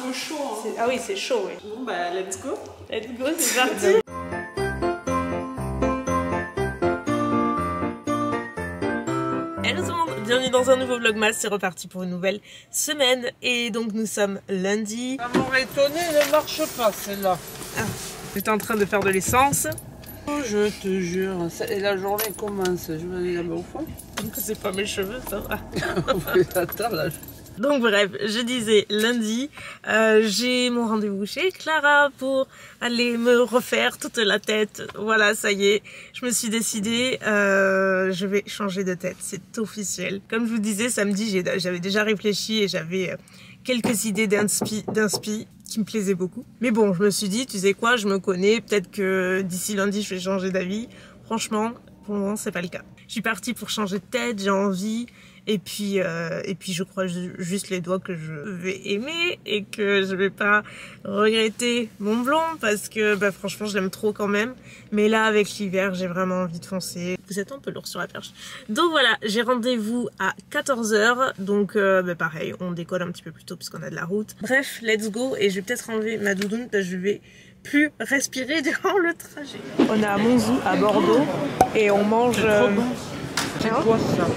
peu chaud. Hein. Ah oui, c'est chaud, oui. Bon, bah, let's go. Let's go, c'est parti. Hello tout le monde, bienvenue dans un nouveau vlogmas, c'est reparti pour une nouvelle semaine. Et donc nous sommes lundi. Ça m'aurait étonné, elle ne marche pas celle-là. Ah, j'étais en train de faire de l'essence. Oh, je te jure, et la journée commence, je vais aller là-bas au fond. C'est pas mes cheveux, ça va. Attends, là. Donc bref, je disais lundi, j'ai mon rendez-vous chez Clara pour aller me refaire toute la tête. Voilà, ça y est, je me suis décidée, je vais changer de tête, c'est officiel. Comme je vous disais, samedi, j'avais déjà réfléchi et j'avais quelques idées d'inspi qui me plaisaient beaucoup. Mais bon, je me suis dit, tu sais quoi, je me connais, peut-être que d'ici lundi, je vais changer d'avis. Franchement, pour le moment, c'est pas le cas. Je suis partie pour changer de tête, j'ai envie. Et puis je crois juste les doigts que je vais aimer et que je vais pas regretter mon blond parce que bah, franchement je l'aime trop quand même. Mais là avec l'hiver j'ai vraiment envie de foncer. Vous êtes un peu lourd sur la perche. Donc voilà, j'ai rendez-vous à 14 h. Donc bah, pareil, on décolle un petit peu plus tôt puisqu'on a de la route. Bref, let's go et je vais peut-être enlever ma doudoune parce que je vais plus respirer durant le trajet. On est à Monzou à Bordeaux et on mange... C'est trop bon. C'est quoi ça?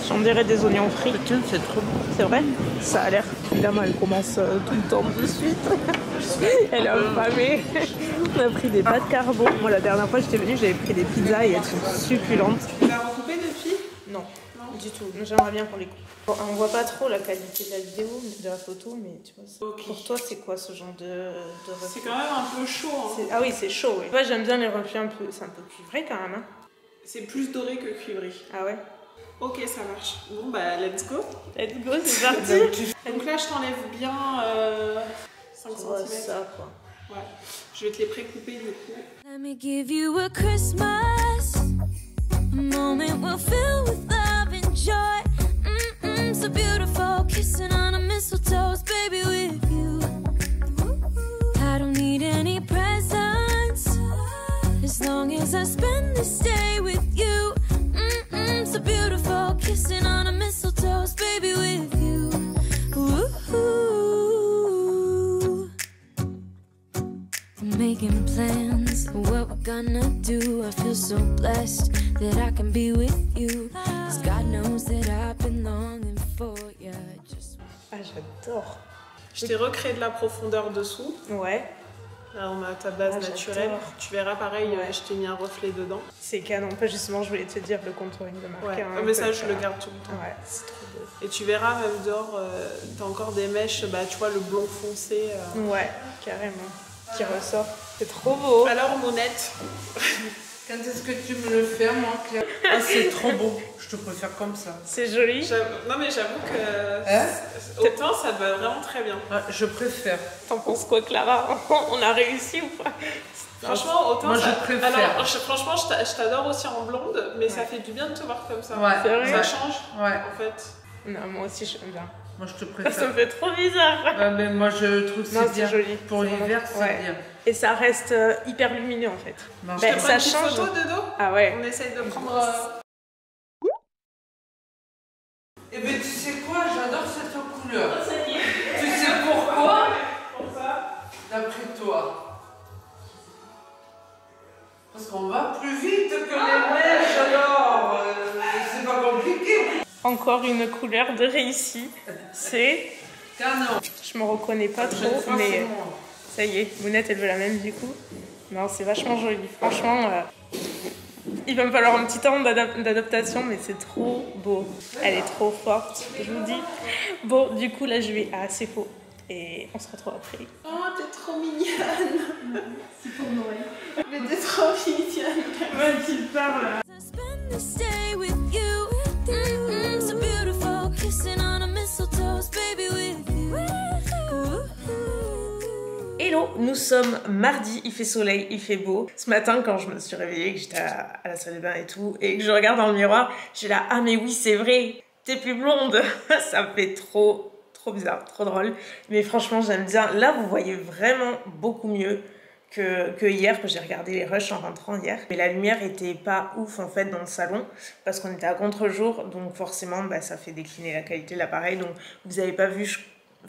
J'en dirais des oignons frits. Putain, c'est trop bon. C'est vrai? Ça a l'air. Évidemment, elle commence tout le temps de suite. Elle est affamée. On a pris des pâtes carbo. Moi, la dernière fois que j'étais venue, j'avais pris des pizzas et elles sont succulentes. Tu l'as recoupé depuis? Non, du tout. J'aimerais bien pour les coups. Bon, on voit pas trop la qualité de la vidéo, de la photo, mais tu vois, okay. Pour toi, c'est quoi ce genre de C'est quand même un peu chaud. Hein. Ah oui, c'est chaud, oui. Moi, j'aime bien les reflets un peu... C'est un peu cuivré quand même, hein. C'est plus doré que cuivré. Ah ouais? Ok, ça marche. Bon, bah, let's go. Let's go, c'est parti. Donc là, je t'enlève bien 5 cm. Ça, quoi. Ouais. Je vais te les pré-couper du coup. Let me give you a Christmas, a moment we'll fill with love and joy. So beautiful, kissing on a mistletoe, baby, with you. I don't need any presents, as long as I spend this day with you. So beautiful, kissing on a mistletoe, baby, with you. Ooh. I'm making plans for what we're gonna do. I feel so blessed that I can be with you, 'cause God knows that I've been longing for you. Ah, j'adore. Je t'ai recréé de la profondeur dessous. Ouais. Là, on a ta base naturelle. Tu verras pareil, je t'ai mis un reflet dedans. C'est canon. Justement, je voulais te dire le contouring de marque. Ouais. Mais ça, je le garde tout le temps. Ouais, c'est trop beau. Et tu verras, même dehors, t'as encore des mèches, bah, tu vois, le blond foncé. Ouais, carrément. Qui ressort. C'est trop beau. Alors, Monette. Quand est-ce que tu me le fais, moi, Claire? Ah, c'est trop beau. Je te préfère comme ça. C'est joli. Non, mais j'avoue que autant, ça te va vraiment très bien. Ah, je préfère. T'en penses quoi, Clara? On a réussi ou pas? Franchement, autant moi, ça... je préfère. Alors, franchement, je t'adore aussi en blonde, mais ça fait du bien de te voir comme ça. Ouais. C'est vrai? Ça change, Ouais. en fait. Non, moi aussi, j'aime bien. Moi, je te Ça préfère. me fait trop bizarre. Mais moi, je trouve que c'est bien. Joli. Pour l'hiver, c'est bien. Et ça reste hyper lumineux, en fait. Non. Je te prends ça une petite change. photo de dos. Ah ouais. On essaye de prendre... Eh ben, tu sais quoi? J'adore cette couleur. Ça y est. Tu sais pourquoi? Pourquoi? D'après toi. Parce qu'on va plus vite que les neiges, alors c'est pas compliqué. Encore une couleur de réussi. C'est... Canon. Je me reconnais pas trop, mais ça y est, Mounette elle veut la même du coup. Non, c'est vachement joli. Franchement, il va me falloir un petit temps d'adaptation, mais c'est trop beau. Elle est trop forte, je vous dis. Bon, du coup, là, je vais à Cefo et on se retrouve après. Oh, t'es trop mignonne. C'est pour Noël. Mais t'es trop mignonne. Tu parles. I spend this day with you. So beautiful, kissing on a mistletoe, baby, with you. Hello, nous sommes mardi, il fait soleil, il fait beau. Ce matin, quand je me suis réveillée, que j'étais à la salle de bain et tout, et que je regarde dans le miroir, j'ai là, ah mais oui, c'est vrai, t'es plus blonde. Ça me fait trop bizarre, trop drôle. Mais franchement, j'aime bien. Là, vous voyez vraiment beaucoup mieux que hier, que j'ai regardé les rushs en rentrant hier. Mais la lumière était pas ouf en fait dans le salon parce qu'on était à contre-jour, donc forcément bah, ça fait décliner la qualité de l'appareil. Donc vous avez pas vu,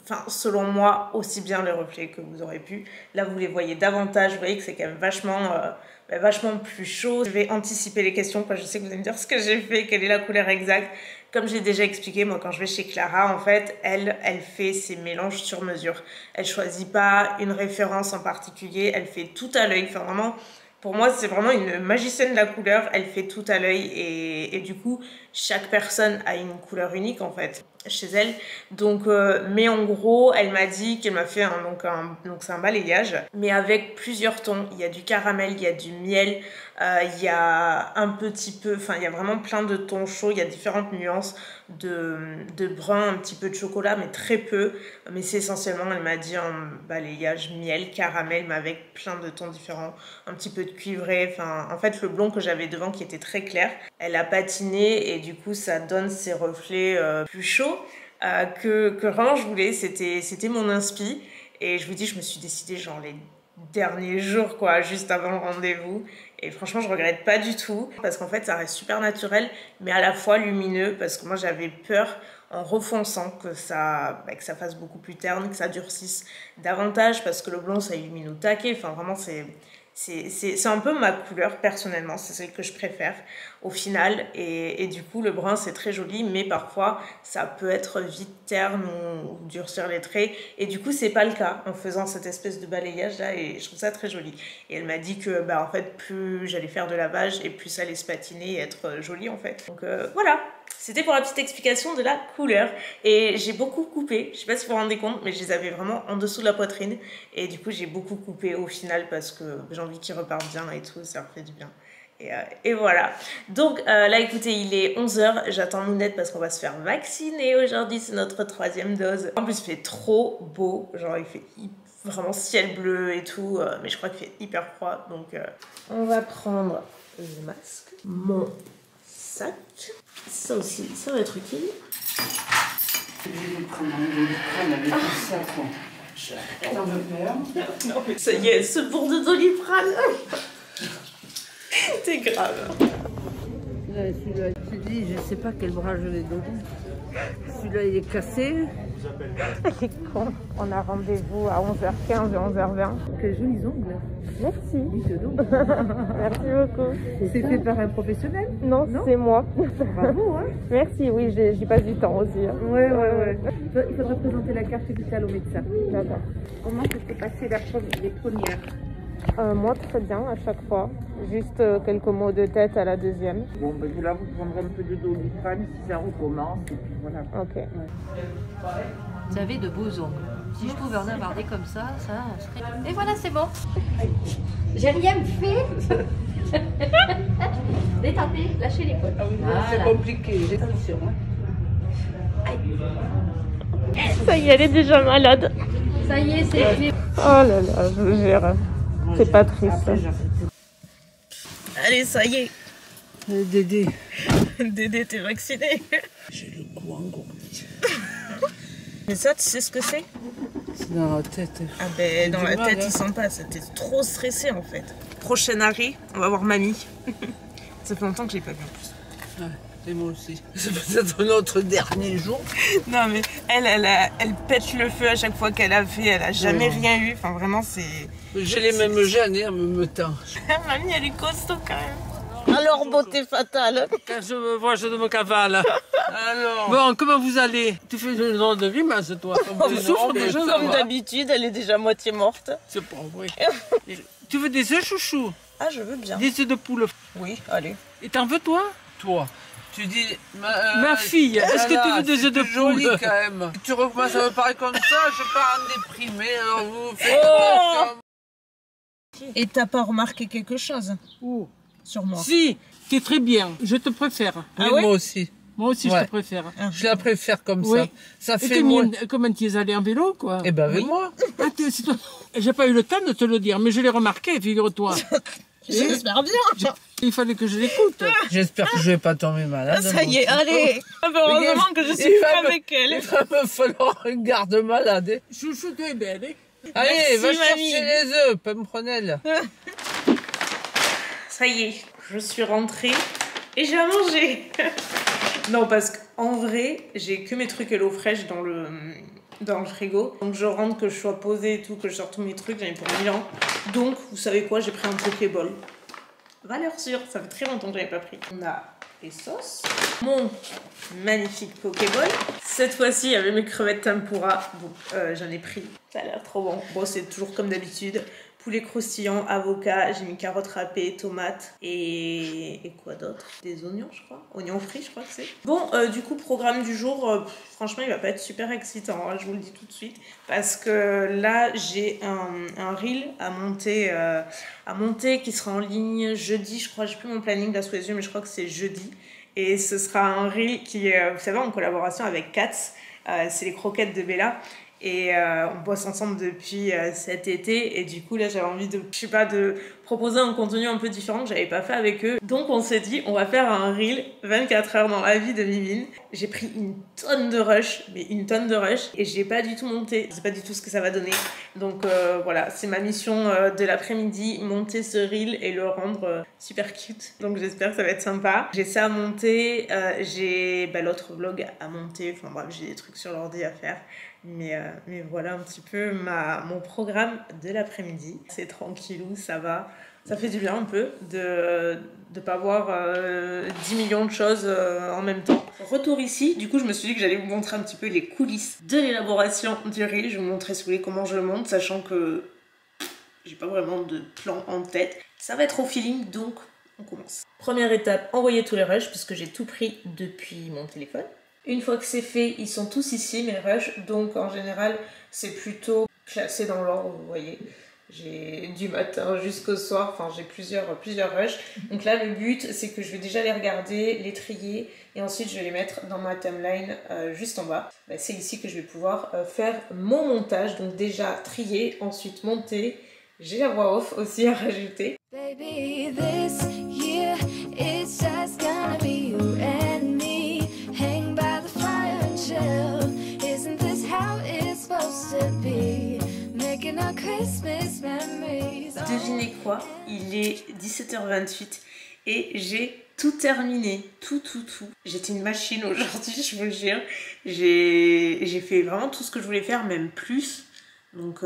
enfin selon moi, aussi bien les reflets que vous aurez pu. Là, vous les voyez davantage, vous voyez que c'est quand même vachement plus chaud. Je vais anticiper les questions, parce que je sais que vous allez me dire ce que j'ai fait, quelle est la couleur exacte. Comme j'ai déjà expliqué, moi quand je vais chez Clara, en fait, elle fait ses mélanges sur mesure. Elle choisit pas une référence en particulier, elle fait tout à l'œil. Enfin vraiment, pour moi, c'est vraiment une magicienne de la couleur. Elle fait tout à l'œil et du coup, chaque personne a une couleur unique en fait chez elle. Donc, mais en gros, elle m'a dit qu'elle m'a fait donc c'est un balayage, mais avec plusieurs tons. Il y a du caramel, il y a du miel, il y a un petit peu, enfin il y a vraiment plein de tons chauds. Il y a différentes nuances de brun, un petit peu de chocolat, mais très peu. Mais c'est essentiellement, elle m'a dit un balayage miel, caramel, mais avec plein de tons différents, un petit peu de cuivré. Enfin, en fait, le blond que j'avais devant qui était très clair, elle a patiné et du coup, ça donne ces reflets plus chauds. Que vraiment je voulais, c'était mon inspi et je vous dis, je me suis décidée genre les derniers jours quoi, juste avant le rendez-vous, et franchement je regrette pas du tout parce qu'en fait ça reste super naturel mais à la fois lumineux, parce que moi j'avais peur en refonçant que ça fasse beaucoup plus terne, que ça durcisse davantage, parce que le blond ça illumine au taquet. Enfin vraiment c'est un peu ma couleur personnellement, c'est celle que je préfère au final, et du coup le brun c'est très joli, mais parfois ça peut être vite terne ou durcir les traits, et du coup c'est pas le cas en faisant cette espèce de balayage là, et je trouve ça très joli. Et elle m'a dit que en fait plus j'allais faire de lavage et plus ça allait se patiner et être joli en fait. Donc voilà, c'était pour la petite explication de la couleur. Et j'ai beaucoup coupé, je sais pas si vous vous rendez compte, mais je les avais vraiment en dessous de la poitrine. Et du coup, j'ai beaucoup coupé au final parce que j'ai envie qu'ils repartent bien et tout, ça leur fait du bien. Et voilà. Donc là, écoutez, il est 11h, j'attends Mounette parce qu'on va se faire vacciner aujourd'hui, c'est notre 3e dose. En plus, il fait trop beau, genre il fait vraiment ciel bleu et tout, mais je crois qu'il fait hyper froid. Donc on va prendre le masque, mon sac. Ça aussi, ça va être utile. Je vais prendre un Doliprane avec tout ça, quoi. T'en veux faire? Non, mais ça y est, ce bourre de Doliprane. T'es grave. Celui-là, tu dis, je sais pas quel bras je l'ai donné. Celui-là, il est cassé. C'est con. On a rendez-vous à 11h15 et 11h20. Quels jolis ongles. Merci. Dis donc. Merci beaucoup. C'est fait par un professionnel? Non, c'est moi. Bravo, hein? Merci, oui, j'y passe du temps aussi. Hein. Ouais. Il faudra présenter la carte vitale au médecin. D'accord. Comment ça s'est passé les premières? Moi, très bien à chaque fois. Juste quelques mots de tête à la deuxième. Bon, ben là, vous prendrez un peu de Doliprane si ça recommence. Et puis voilà. Ok. Ouais. Vous avez de beaux ongles. Si je pouvais en avoir des comme ça serait... Et voilà, c'est bon. J'ai rien fait. Détendez, lâchez les côtes. C'est compliqué, attention. Ça y est, elle est déjà malade. Ça y est, c'est fait. Oh là là, je vous jure. C'est pas triste. Allez, ça y est. Dédé. Dédé, t'es vacciné. J'ai le cou engourdi. Mais ça, tu sais ce que c'est? C'est dans la tête. Ah ben, dans la tête, hein. ils sont pas. C'était trop stressé en fait. Prochain arrêt, on va voir mamie. Ça fait longtemps que je l'ai pas vue en plus. Ouais, et moi aussi. C'est peut-être notre dernier jour. Non mais elle pète le feu à chaque fois qu'elle a fait. Elle a jamais rien eu. Enfin vraiment, c'est... J'ai les mêmes gènes en même temps. Mamie, elle est costaud quand même. Alors, beauté fatale. Quand je me vois, je me cavale. Alors. Bon, comment vous allez? Tu fais une drôle de grimace, toi. Tu souffres déjà, Comme d'habitude, elle est déjà moitié morte. C'est pas vrai. Tu veux des œufs, chouchou? Ah, je veux bien. Des œufs de poule. Oui, allez. Et t'en veux, toi? Toi, tu dis... Ma fille, est-ce que tu veux des œufs de poule? Joli quand même. Tu recommences à me parler comme ça, je pars en déprimé, alors vous faites... Et t'as pas remarqué quelque chose? Où? Sur moi? Si, tu es très bien. Je te préfère. Oui, ouais moi aussi. Moi aussi, Ouais. je te préfère. Je la préfère comme Oui. ça. Ça Et fait moins... comment tu es allé en vélo, quoi? Eh ben avec moi. Ah, c'est toi. J'ai pas eu le temps de te le dire, mais je l'ai remarqué, figure-toi. J'espère bien. Il fallait que je l'écoute. J'espère que je vais pas tomber malade. Ça y est, allez. Heureusement que je suis pas avec elle. Il va me falloir une garde malade. Hein. Chouchou, tu es belle, hein? Allez, Merci, va mamie. chercher les œufs, Pempronel. Ça y est, je suis rentrée et j'ai à manger. Non, parce qu'en vrai, j'ai que mes trucs Hello Fresh dans le frigo. Donc je rentre, que je sois posée et tout, que je sorte tous mes trucs, j'en ai pour 1000 ans. Donc vous savez quoi, j'ai pris un Pokéball. Valeur sûre, ça fait très longtemps que j'avais pas pris. On a les sauces, mon magnifique Pokéball. Cette fois-ci, il y avait mes crevettes tempura. Bon, j'en ai pris. Ça a l'air trop bon. Bon, c'est toujours comme d'habitude. Poulet croustillant, avocat, j'ai mis carottes râpées, tomates et quoi d'autre? Des oignons, je crois. Oignons frits, je crois que c'est. Bon, du coup, programme du jour, franchement, il va pas être super excitant, hein, je vous le dis tout de suite. Parce que là, j'ai un reel à monter qui sera en ligne jeudi, je crois. J'ai plus mon planning là sous les yeux, mais je crois que c'est jeudi. Et ce sera un reel qui est, vous savez, en collaboration avec Katz. C'est les croquettes de Bella. Et on bosse ensemble depuis cet été. Et du coup, là, j'avais envie de, je sais pas, de proposer un contenu un peu différent que j'avais pas fait avec eux. Donc, on s'est dit, on va faire un reel 24 heures dans la vie de Mimine. J'ai pris une tonne de rush, mais une tonne de rush. Et j'ai pas du tout monté. Je sais pas du tout ce que ça va donner. Donc, voilà, c'est ma mission de l'après-midi. Monter ce reel et le rendre super cute. Donc, j'espère que ça va être sympa. J'ai ça à monter. J'ai l'autre vlog à monter. Enfin, bref, j'ai des trucs sur l'ordi à faire. Mais voilà un petit peu mon programme de l'après-midi. C'est tranquillou, ça va. Ça fait du bien un peu de pas voir 10 millions de choses en même temps. Retour ici, du coup je me suis dit que j'allais vous montrer un petit peu les coulisses de l'élaboration du reel. Je vais vous montrer si vous voulez comment je le monte, sachant que j'ai pas vraiment de plan en tête. Ça va être au feeling, donc on commence. Première étape, envoyer tous les rushs puisque j'ai tout pris depuis mon téléphone. Une fois que c'est fait, ils sont tous ici, mes rushs, donc en général, c'est plutôt classé dans l'ordre, vous voyez. J'ai du matin jusqu'au soir, enfin j'ai plusieurs rushs. Donc là, le but, c'est que je vais déjà les regarder, les trier, et ensuite je vais les mettre dans ma timeline juste en bas. C'est ici que je vais pouvoir faire mon montage, donc déjà trier, ensuite monter. J'ai la voix off aussi à rajouter. Baby, this year it's just gonna be you and me. Hang by the fire and chill. Isn't this how it's supposed to be? Making our Christmas memories. Devinez quoi? Il est 17h28 et j'ai tout terminé. Tout. J'étais une machine aujourd'hui, je vous le jure. J'ai fait vraiment tout ce que je voulais faire, même plus. Donc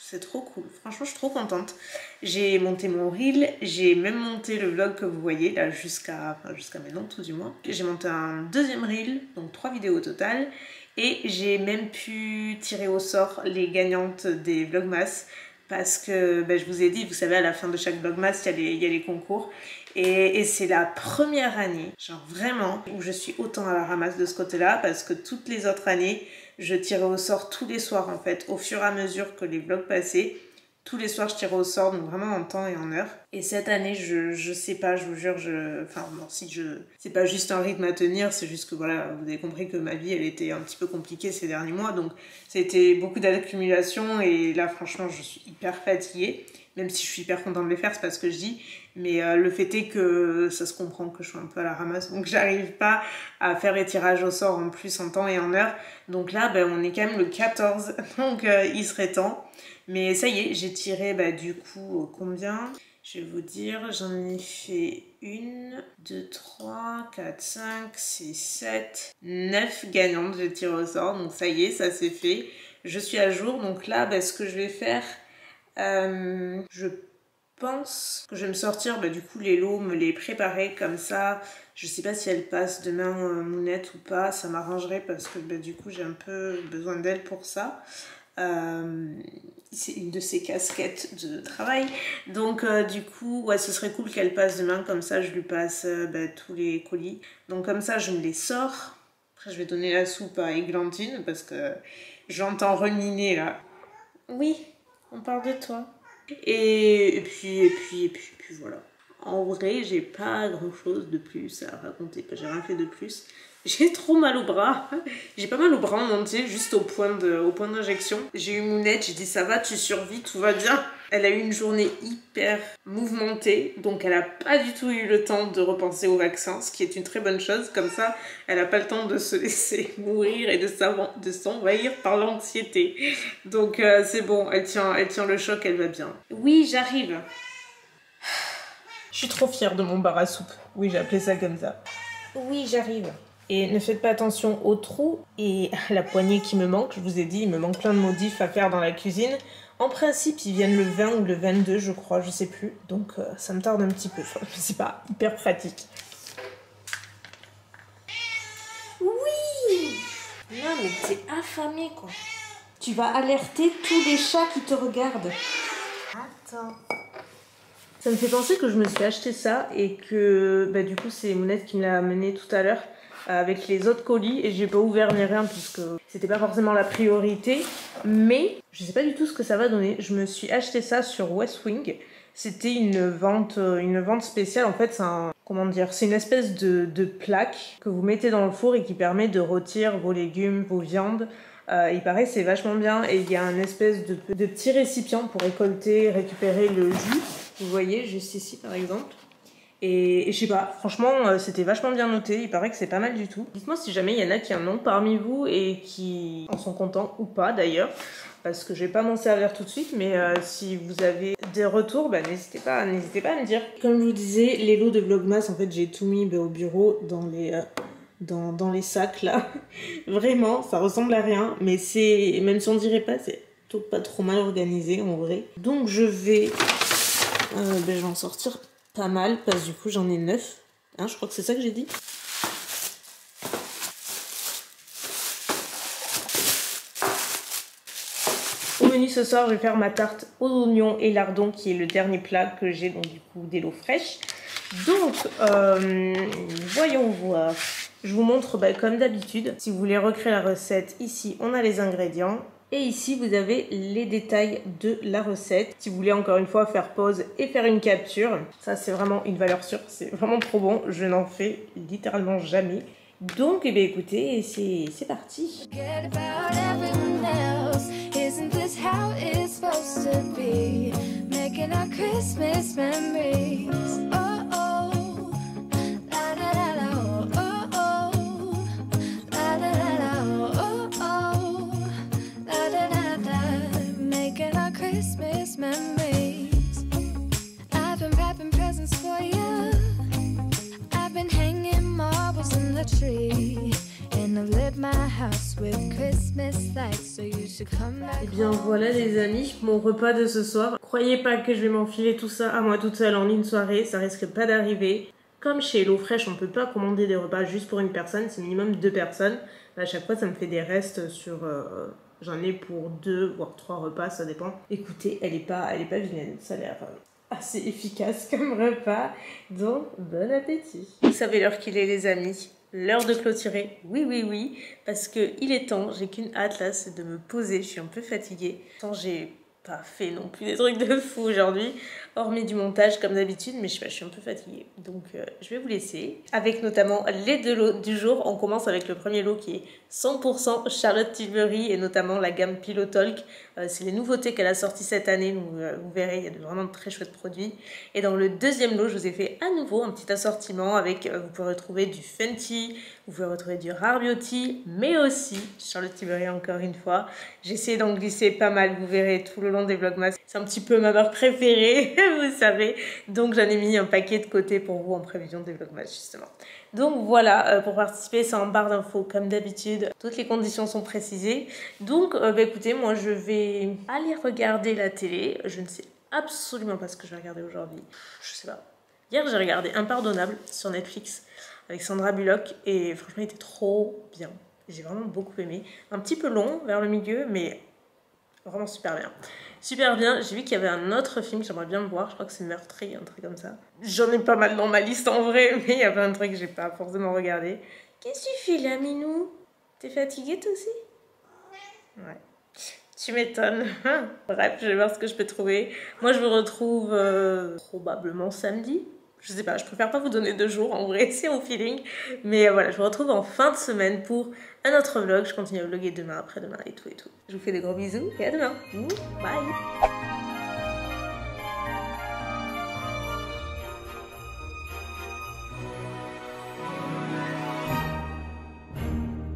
c'est trop cool. Franchement, je suis trop contente. J'ai monté mon reel, j'ai même monté le vlog que vous voyez là jusqu'à maintenant, tout du moins. J'ai monté un deuxième reel, donc 3 vidéos au total. Et j'ai même pu tirer au sort les gagnantes des Vlogmas. Parce que je vous ai dit, vous savez, à la fin de chaque Vlogmas, il y a les concours. Et c'est la première année, genre vraiment, où je suis autant à la ramasse de ce côté-là. Parce que toutes les autres années, je tirais au sort tous les soirs en fait, au fur et à mesure que les vlogs passaient. Tous les soirs je tirais au sort, donc vraiment en temps et en heure. Et cette année, je sais pas, je vous jure, c'est pas juste un rythme à tenir, c'est juste que voilà, vous avez compris que ma vie elle était un petit peu compliquée ces derniers mois, donc c'était beaucoup d'accumulation et là franchement je suis hyper fatiguée. Même si je suis hyper contente de les faire, c'est pas ce que je dis. Mais le fait est que ça se comprend que je suis un peu à la ramasse. Donc j'arrive pas à faire les tirages au sort en plus en temps et en heure. Donc là, on est quand même le 14. Donc il serait temps. Mais ça y est, j'ai tiré du coup combien? Je vais vous dire, j'en ai fait 1, 2, 3, 4, 5, 6, 7, 9 gagnantes. J'ai tiré au sort. Donc ça y est, ça c'est fait. Je suis à jour. Donc là, ce que je vais faire... je pense que je vais me sortir du coup les lots, me les préparer comme ça. Je sais pas si elle passe demain Mounette ou pas, ça m'arrangerait parce que du coup j'ai un peu besoin d'elle pour ça. C'est une de ses casquettes de travail, donc du coup ouais, ce serait cool qu'elle passe demain, comme ça je lui passe tous les colis, donc comme ça je me les sors. Après je vais donner la soupe à Églantine parce que j'entends reminer là. Oui, on parle de toi. Et puis voilà. En vrai, j'ai pas grand chose de plus à raconter. J'ai rien fait de plus. J'ai trop mal au bras. J'ai pas mal au bras en entier, juste au point d'injection. J'ai eu Mounette, j'ai dit ça va, tu survis, tout va bien. Elle a eu une journée hyper mouvementée, donc elle a pas du tout eu le temps de repenser au vaccin, ce qui est une très bonne chose. Comme ça, elle a pas le temps de se laisser mourir et de s'envahir par l'anxiété. Donc c'est bon, elle tient le choc, elle va bien. Oui, j'arrive. Je suis trop fière de mon bar à soupe. Oui, j'ai appelé ça comme ça. Oui, j'arrive. Et ne faites pas attention aux trous et à la poignée qui me manque. Je vous ai dit, il me manque plein de modifs à faire dans la cuisine. En principe, ils viennent le 20 ou le 22, je crois, je sais plus. Donc ça me tarde un petit peu. Enfin, c'est pas hyper pratique. Oui! Non mais t'es affamé quoi. Tu vas alerter tous les chats qui te regardent. Attends. Ça me fait penser que je me suis acheté ça et que du coup c'est Mounette qui me l'a amené tout à l'heure avec les autres colis et j'ai pas ouvert ni rien puisque c'était pas forcément la priorité, mais je sais pas du tout ce que ça va donner. Je me suis acheté ça sur West Wing. C'était une vente spéciale. En fait, c'est une espèce de plaque que vous mettez dans le four et qui permet de rôtir vos légumes, vos viandes. Il paraît que c'est vachement bien et il y a un espèce de petit récipient pour récupérer le jus. Vous voyez, juste ici par exemple. Et je sais pas, franchement, c'était vachement bien noté. Il paraît que c'est pas mal du tout. Dites-moi si jamais il y en a qui en ont parmi vous et qui en sont contents ou pas d'ailleurs. Parce que je vais pas m'en servir tout de suite, mais si vous avez des retours, n'hésitez pas à me dire. Comme je vous disais, les lots de Vlogmas, en fait, j'ai tout mis au bureau dans les sacs là. Vraiment, ça ressemble à rien, mais même si on dirait pas, c'est pas trop mal organisé en vrai. Donc je vais en sortir pas mal parce que du coup j'en ai 9. Hein, je crois que c'est ça que j'ai dit. Au menu ce soir, je vais faire ma tarte aux oignons et lardons qui est le dernier plat que j'ai, donc du coup des lots fraîches. Donc voyons voir. Je vous montre comme d'habitude. Si vous voulez recréer la recette, ici on a les ingrédients. Et ici vous avez les détails de la recette. Si vous voulez encore une fois faire pause et faire une capture, ça c'est vraiment une valeur sûre. C'est vraiment trop bon. Je n'en fais littéralement jamais. Donc écoutez, c'est parti. Christmas memories. I've been wrapping presents for you. I've been hanging marbles in the tree. And I've lit my house with Christmas lights, so you should come back. Et bien voilà les amis, mon repas de ce soir. Croyez pas que je vais m'enfiler tout ça à moi toute seule en une soirée, ça risque pas d'arriver. Comme chez HelloFresh, on peut pas commander des repas juste pour une personne, c'est minimum 2 personnes. À chaque fois ça me fait des restes sur... J'en ai pour 2 voire 3 repas, ça dépend. Écoutez, elle est pas vilaine, ça a l'air assez efficace comme repas. Donc, bon appétit. Vous savez l'heure qu'il est les amis, l'heure de clôturer. Oui, parce que il est temps, j'ai qu'une hâte là, c'est de me poser, je suis un peu fatiguée. J'ai pas fait non plus des trucs de fou aujourd'hui, hormis du montage comme d'habitude, mais je sais pas, je suis un peu fatiguée. Donc je vais vous laisser, avec notamment les 2 lots du jour. On commence avec le premier lot qui est 100% Charlotte Tilbury et notamment la gamme Pillow Talk. C'est les nouveautés qu'elle a sorties cette année, donc vous verrez, il y a vraiment de très chouettes produits. Et dans le deuxième lot, je vous ai fait à nouveau un petit assortiment avec, vous pouvez retrouver du Fenty, vous pouvez retrouver du Rare Beauty, mais aussi Charlotte Tilbury encore une fois. J'ai essayé d'en glisser pas mal, vous verrez tout le long des Vlogmas. C'est un petit peu ma marque préférée, vous savez. Donc j'en ai mis un paquet de côté pour vous en prévision des Vlogmas justement. Donc voilà, pour participer, c'est en barre d'infos comme d'habitude. Toutes les conditions sont précisées. Donc écoutez, moi je vais aller regarder la télé. Je ne sais absolument pas ce que je vais regarder aujourd'hui. Je sais pas. Hier j'ai regardé Impardonnable sur Netflix avec Sandra Bullock et franchement il était trop bien. J'ai vraiment beaucoup aimé. Un petit peu long vers le milieu, mais vraiment super bien. Super bien. J'ai vu qu'il y avait un autre film que j'aimerais bien voir. Je crois que c'est Meurtrier, un truc comme ça. J'en ai pas mal dans ma liste en vrai, mais il y a plein de trucs que j'ai pas forcément regardé. Qu'est-ce que tu fais là, Minou? T'es fatiguée toi aussi? Ouais. Tu m'étonnes. Bref, je vais voir ce que je peux trouver. Moi, je vous retrouve probablement samedi. Je sais pas, je préfère pas vous donner 2 jours en vrai, c'est mon feeling. Mais voilà, je vous retrouve en fin de semaine pour un autre vlog. Je continue à vlogger demain, après-demain et tout et tout. Je vous fais des gros bisous et à demain. Bye.